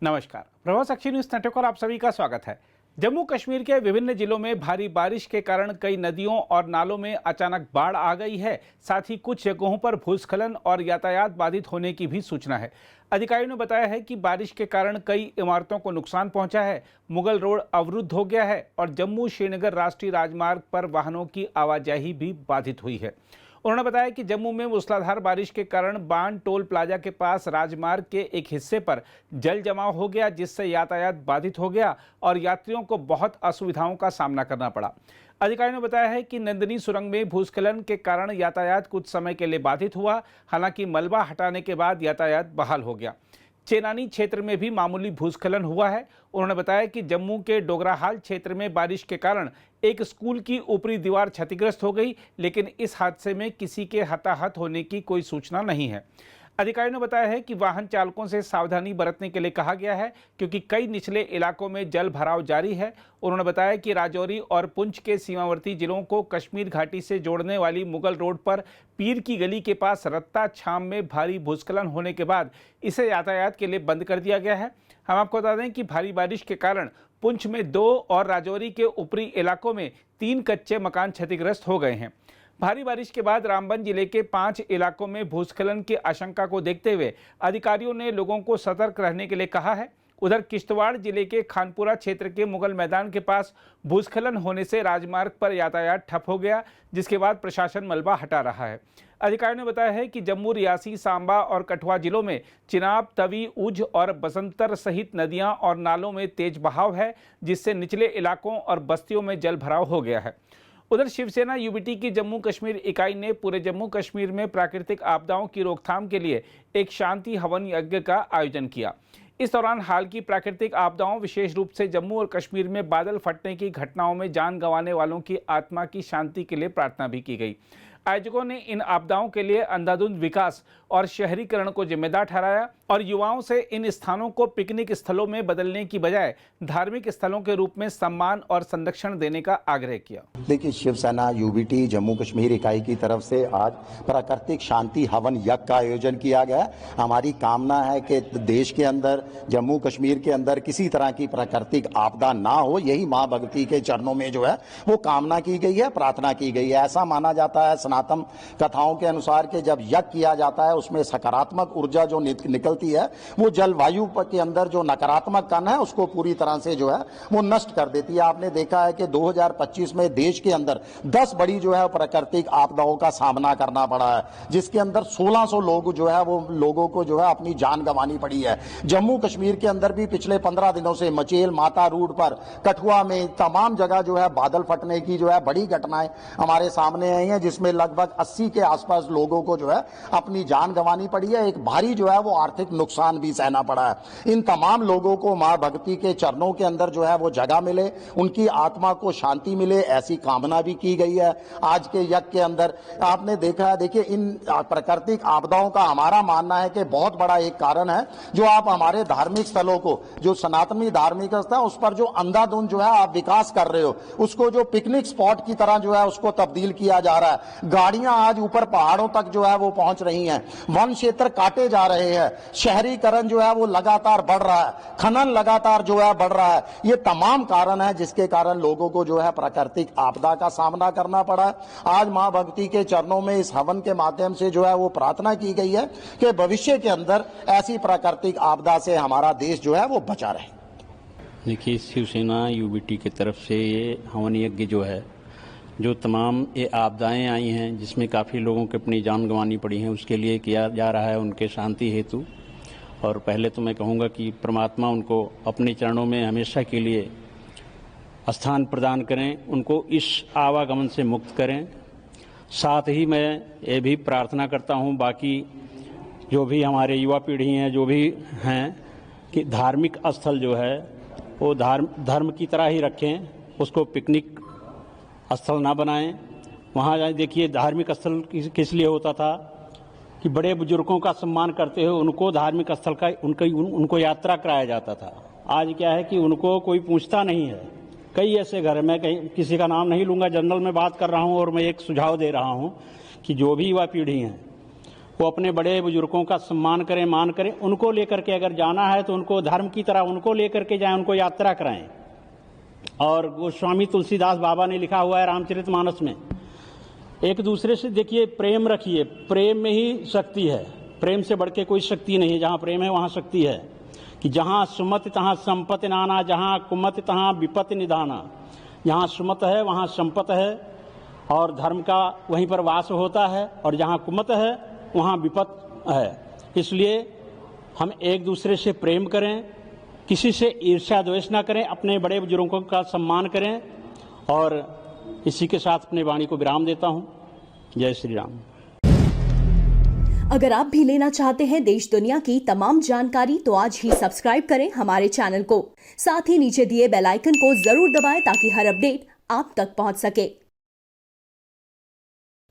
नमस्कार, प्रभात साक्षी news network पर आप सभी का स्वागत है। जम्मू कश्मीर के विभिन्न जिलों में भारी बारिश के कारण कई नदियों और नालों में अचानक बाढ़ आ गई है। साथ ही कुछ जगहों पर भूस्खलन और यातायात बाधित होने की भी सूचना है। अधिकारियों ने बताया है कि बारिश के कारण कई इमारतों को नुकसान पहुंचा है। मुगल रोड अवरुद्ध हो गया है और जम्मू श्रीनगर राष्ट्रीय राजमार्ग पर वाहनों की आवाजाही भी बाधित हुई है। उन्होंने बताया कि जम्मू में मूसलाधार बारिश के कारण बान टोल प्लाजा के पास राजमार्ग के एक हिस्से पर जल जमाव हो गया, जिससे यातायात बाधित हो गया और यात्रियों को बहुत असुविधाओं का सामना करना पड़ा। अधिकारियों ने बताया है कि नंदनी सुरंग में भूस्खलन के कारण यातायात कुछ समय के लिए बाधित हुआ। हालांकि मलबा हटाने के बाद यातायात बहाल हो गया। चेनानी क्षेत्र में भी मामूली भूस्खलन हुआ है। उन्होंने बताया कि जम्मू के डोगराहाल क्षेत्र में बारिश के कारण एक स्कूल की ऊपरी दीवार क्षतिग्रस्त हो गई, लेकिन इस हादसे में किसी के हताहत होने की कोई सूचना नहीं है। अधिकारियों ने बताया है कि वाहन चालकों से सावधानी बरतने के लिए कहा गया है, क्योंकि कई निचले इलाकों में जल भराव जारी है। उन्होंने बताया कि राजौरी और पुंछ के सीमावर्ती जिलों को कश्मीर घाटी से जोड़ने वाली मुगल रोड पर पीर की गली के पास रत्ता छाम में भारी भूस्खलन होने के बाद इसे यातायात के लिए बंद कर दिया गया है। हम आपको बता दें कि भारी बारिश के कारण पुंछ में 2 और राजौरी के ऊपरी इलाकों में 3 कच्चे मकान क्षतिग्रस्त हो गए हैं। भारी बारिश के बाद रामबन जिले के 5 इलाकों में भूस्खलन की आशंका को देखते हुए अधिकारियों ने लोगों को सतर्क रहने के लिए कहा है। उधर किश्तवाड़ जिले के खानपुरा क्षेत्र के मुगल मैदान के पास भूस्खलन होने से राजमार्ग पर यातायात ठप हो गया, जिसके बाद प्रशासन मलबा हटा रहा है। अधिकारियों ने बताया है कि जम्मू, रियासी, सांबा और कठुआ जिलों में चिनाब, तवी, उझ और बसंतर सहित नदियां और नालों में तेज बहाव है, जिससे निचले इलाकों और बस्तियों में जल भराव हो गया है। उधर शिवसेना यूबीटी की जम्मू कश्मीर इकाई ने पूरे जम्मू कश्मीर में प्राकृतिक आपदाओं की रोकथाम के लिए एक शांति हवन यज्ञ का आयोजन किया। इस दौरान हाल की प्राकृतिक आपदाओं, विशेष रूप से जम्मू और कश्मीर में बादल फटने की घटनाओं में जान गंवाने वालों की आत्मा की शांति के लिए प्रार्थना भी की गई। आयोजकों ने इन आपदाओं के लिए अंधाधुंध विकास और शहरीकरण को जिम्मेदार ठहराया और युवाओं से इन स्थानों को पिकनिक स्थलों में बदलने की बजाय धार्मिक स्थलों के रूप में सम्मान और संरक्षण देने का आग्रह किया। देखिए, शिवसेना यूबीटी जम्मू कश्मीर इकाई की तरफ से आज प्राकृतिक शांति हवन यज्ञ का आयोजन किया गया। हमारी कामना है कि देश के अंदर, जम्मू कश्मीर के अंदर किसी तरह की प्राकृतिक आपदा ना हो। यही मां भगवती के चरणों में जो है वो कामना की गई है, प्रार्थना की गई है। ऐसा माना जाता है सनातन कथाओं के अनुसार कि जब यज्ञ किया जाता है उसमें सकारात्मक ऊर्जा जो निकलती है वो जलवायु के अंदर जो नकारात्मक कण है उसको पूरी तरह से जो है वो नष्ट कर देती है। आपने देखा है कि 2025 में देश के अंदर 10 बड़ी जो है प्राकृतिक आपदाओं का सामना करना पड़ा है, जिसके अंदर 1600 लोग जो है वो लोगों को जो है अपनी जान गंवानी पड़ी है। जम्मू कश्मीर के अंदर भी पिछले 15 दिनों से मचेल, माता रोड पर, कठुआ में तमाम जगह जो है बादल फटने की जो है बड़ी घटनाएं हमारे सामने आई हैं, जिसमें लगभग 80 के आसपास लोगों को जो है अपनी जान गंवानी पड़ी है। एक भारी जो है वो आर्थिक नुकसान भी सहना पड़ा है। इन तमाम लोगों को मां भगवती के चरणों के अंदर जो है वो जगह मिले, उनकी आत्मा को शांति मिले, ऐसी कामना भी की गई है। आज के यज्ञ के अंदर आपने देखा है, देखिए इन प्राकृतिक आपदाओं का हमारा मानना है कि बहुत बड़ा एक कारण है जो आप हमारे धार्मिक स्थलों को, जो सनातनी धार्मिक स्थल उस पर जो अंधाधुंध जो है आप विकास कर रहे हो, उसको जो पिकनिक स्पॉट की तरह जो है उसको तब्दील किया जा रहा है। गाड़ियां आज ऊपर पहाड़ों तक जो है वो पहुंच रही हैं, वन क्षेत्र काटे जा रहे हैं, शहरीकरण जो है वो लगातार बढ़ रहा है, खनन लगातार जो है बढ़ रहा है। ये तमाम कारण है जिसके कारण लोगों को जो है प्राकृतिक आपदा का सामना करना पड़ा है। आज मां भगवती के चरणों में इस हवन के माध्यम से जो है वो प्रार्थना की गई है कि भविष्य के अंदर ऐसी प्राकृतिक आपदा से हमारा देश जो है वो बचा रहे। देखिए, शिवसेना यूबीटी की तरफ से ये हवन यज्ञ जो है, जो तमाम ये आपदाएं आई हैं जिसमें काफ़ी लोगों को अपनी जान गंवानी पड़ी हैं, उसके लिए किया जा रहा है उनके शांति हेतु। और पहले तो मैं कहूँगा कि परमात्मा उनको अपने चरणों में हमेशा के लिए स्थान प्रदान करें, उनको इस आवागमन से मुक्त करें। साथ ही मैं ये भी प्रार्थना करता हूँ बाकी जो भी हमारे युवा पीढ़ी हैं, जो भी हैं, कि धार्मिक स्थल जो है वो धर्म की तरह ही रखें, उसको पिकनिक स्थल ना बनाएं। वहाँ जाए, देखिए धार्मिक स्थल किस लिए होता था कि बड़े बुजुर्गों का सम्मान करते हुए उनको धार्मिक स्थल का उनको यात्रा कराया जाता था। आज क्या है कि उनको कोई पूछता नहीं है। कई ऐसे घर, मैं कहीं किसी का नाम नहीं लूँगा, जनरल में बात कर रहा हूँ और मैं एक सुझाव दे रहा हूँ कि जो भी युवा पीढ़ी हैं वो अपने बड़े बुजुर्गों का सम्मान करें, मान करें। उनको लेकर के अगर जाना है तो उनको धर्म की तरह उनको लेकर के जाएं, उनको यात्रा कराएं। और गोस्वामी तुलसीदास बाबा ने लिखा हुआ है रामचरितमानस में, एक दूसरे से देखिए प्रेम रखिए, प्रेम में ही शक्ति है, प्रेम से बढ़ के कोई शक्ति नहीं है। जहाँ प्रेम है वहाँ शक्ति है। कि जहाँ सुमति तहाँ संपत्ति नाना, जहाँ कुमति तहाँ विपत्ति निधाना। जहाँ सुमत है वहाँ संपत है और धर्म का वहीं पर वास होता है, और जहाँ कुमत है वहाँ विपत है। इसलिए हम एक दूसरे से प्रेम करें, किसी से ईर्ष्या द्वेष ना करें, अपने बड़े बुजुर्गों का सम्मान करें। और इसी के साथ अपने वाणी को विराम देता हूँ। जय श्री राम। अगर आप भी लेना चाहते हैं देश दुनिया की तमाम जानकारी तो आज ही सब्सक्राइब करें हमारे चैनल को। साथ ही नीचे दिए बेल आइकन को जरूर दबाएं ताकि हर अपडेट आप तक पहुंच सके।